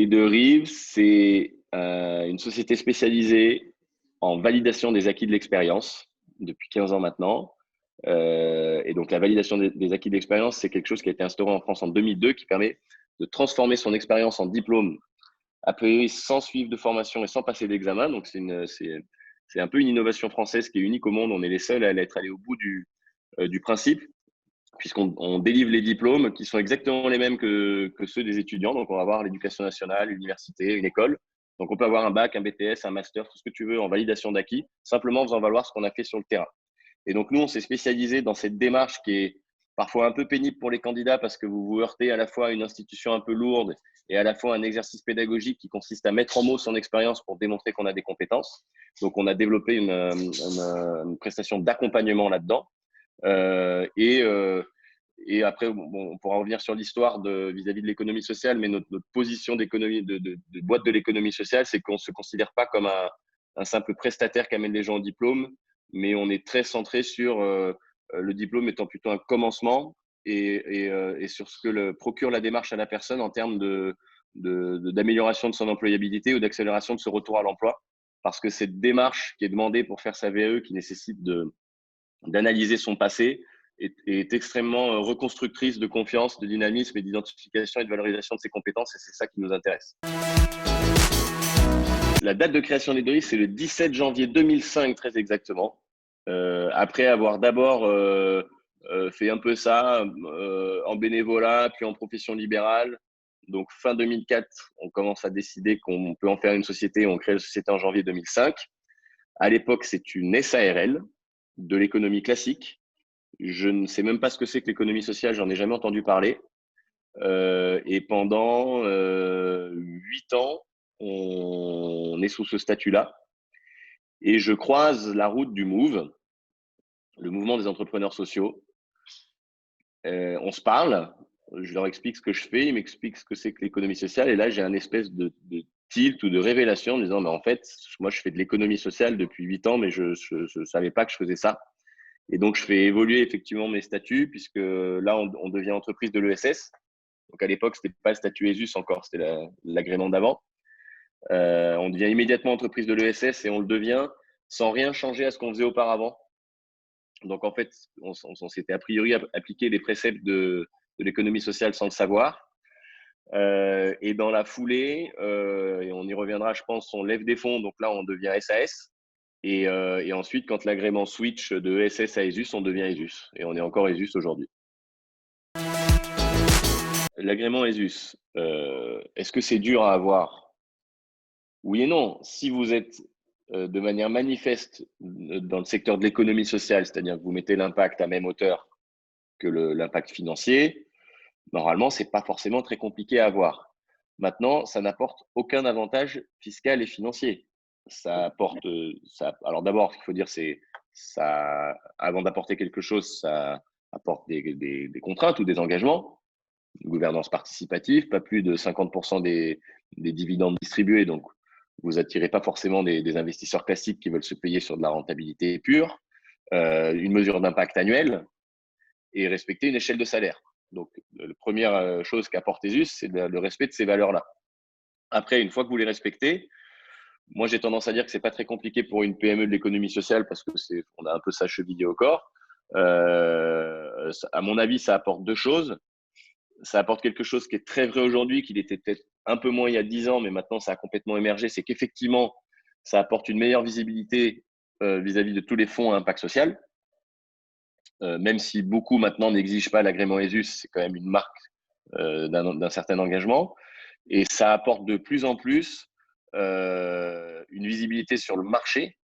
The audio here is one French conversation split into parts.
Leaderive, c'est une société spécialisée en validation des acquis de l'expérience depuis 15 ans maintenant. Et donc, la validation des acquis de l'expérience, c'est quelque chose qui a été instauré en France en 2002 qui permet de transformer son expérience en diplôme a priori sans suivre de formation et sans passer d'examen. Donc, c'est un peu une innovation française qui est unique au monde. On est les seuls à être allés au bout du principe, puisqu'on délivre les diplômes qui sont exactement les mêmes que ceux des étudiants. Donc, on va avoir l'éducation nationale, l'université, une école. Donc, on peut avoir un bac, un BTS, un master, tout ce que tu veux en validation d'acquis, simplement en faisant valoir ce qu'on a fait sur le terrain. Et donc, nous, on s'est spécialisé dans cette démarche qui est parfois un peu pénible pour les candidats parce que vous vous heurtez à la fois à une institution un peu lourde et à la fois un exercice pédagogique qui consiste à mettre en mots son expérience pour démontrer qu'on a des compétences. Donc, on a développé une prestation d'accompagnement là-dedans. Et après, bon, on pourra revenir sur l'histoire vis-à-vis de l'économie sociale, mais notre position de boîte de l'économie sociale, c'est qu'on ne se considère pas comme un simple prestataire qui amène les gens au diplôme, mais on est très centré sur le diplôme étant plutôt un commencement et sur ce que procure la démarche à la personne en termes d'amélioration de son employabilité ou d'accélération de ce retour à l'emploi. Parce que cette démarche qui est demandée pour faire sa VAE, qui nécessite d'analyser son passé, est extrêmement reconstructrice de confiance, de dynamisme et d'identification et de valorisation de ses compétences, et c'est ça qui nous intéresse. La date de création des Leaderive, c'est le 17 janvier 2005, très exactement. Après avoir d'abord fait un peu ça en bénévolat, puis en profession libérale. Donc, fin 2004, on commence à décider qu'on peut en faire une société. On crée la société en janvier 2005. À l'époque, c'est une SARL de l'économie classique. Je ne sais même pas ce que c'est que l'économie sociale, j'en ai jamais entendu parler. Et pendant 8 ans, on est sous ce statut-là. Et je croise la route du MOVE, le mouvement des entrepreneurs sociaux. On se parle, je leur explique ce que je fais, ils m'expliquent ce que c'est que l'économie sociale. Et là, j'ai un espèce de tilt ou de révélation en me disant, mais en fait, moi, je fais de l'économie sociale depuis 8 ans, mais je ne savais pas que je faisais ça. Et donc, je fais évoluer effectivement mes statuts, puisque là, on devient entreprise de l'ESS. Donc, à l'époque, ce n'était pas le statut ESUS encore, c'était l'agrément d'avant. On devient immédiatement entreprise de l'ESS et on le devient sans rien changer à ce qu'on faisait auparavant. Donc, en fait, on s'était a priori appliqué les préceptes de l'économie sociale sans le savoir. Et dans la foulée, et on y reviendra, je pense, on lève des fonds. Donc là, on devient SAS. Et ensuite, quand l'agrément switch de ESS à ESUS, on devient ESUS. Et on est encore ESUS aujourd'hui. L'agrément ESUS, est-ce que c'est dur à avoir? Oui et non. Si vous êtes de manière manifeste dans le secteur de l'économie sociale, c'est-à-dire que vous mettez l'impact à même hauteur que l'impact financier, normalement, ce n'est pas forcément très compliqué à avoir. Maintenant, ça n'apporte aucun avantage fiscal et financier. Ça apporte, alors d'abord, ce qu'il faut dire, c'est ça, avant d'apporter quelque chose, ça apporte des contraintes ou des engagements. Une gouvernance participative, pas plus de 50% des dividendes distribués. Donc, vous n'attirez pas forcément des investisseurs classiques qui veulent se payer sur de la rentabilité pure. Une mesure d'impact annuelle et respecter une échelle de salaire. Donc, la première chose qu'apporte ESUS, c'est le respect de ces valeurs-là. Après, une fois que vous les respectez, moi, j'ai tendance à dire que ce n'est pas très compliqué pour une PME de l'économie sociale parce qu'on a un peu ça chevillé au corps. À mon avis, ça apporte deux choses. Ça apporte quelque chose qui est très vrai aujourd'hui, qu'il était peut-être un peu moins il y a 10 ans, mais maintenant, ça a complètement émergé. C'est qu'effectivement, ça apporte une meilleure visibilité vis-à-vis de tous les fonds à impact social. Même si beaucoup maintenant n'exigent pas l'agrément ESUS, c'est quand même une marque d'un certain engagement. Et ça apporte de plus en plus une visibilité sur le marché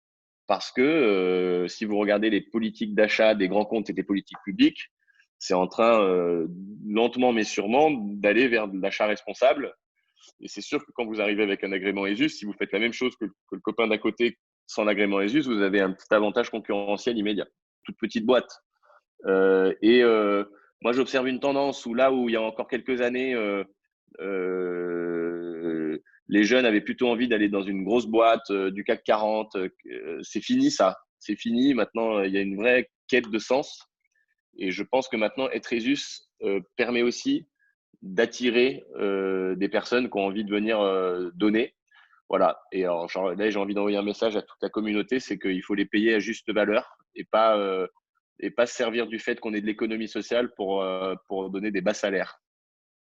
parce que si vous regardez les politiques d'achat des grands comptes et des politiques publiques, c'est en train, lentement mais sûrement, d'aller vers de l'achat responsable. Et c'est sûr que quand vous arrivez avec un agrément ESUS, si vous faites la même chose que le copain d'à côté sans l'agrément ESUS, vous avez un petit avantage concurrentiel immédiat. Toute petite boîte. Moi, j'observe une tendance où là où il y a encore quelques années, les jeunes avaient plutôt envie d'aller dans une grosse boîte du CAC 40. C'est fini ça. C'est fini. Maintenant, il y a une vraie quête de sens. Et je pense que maintenant, être ESUS permet aussi d'attirer des personnes qui ont envie de venir donner. Voilà. Et alors, là, j'ai envie d'envoyer un message à toute la communauté, c'est qu'il faut les payer à juste valeur et pas se servir du fait qu'on ait de l'économie sociale pour donner des bas salaires.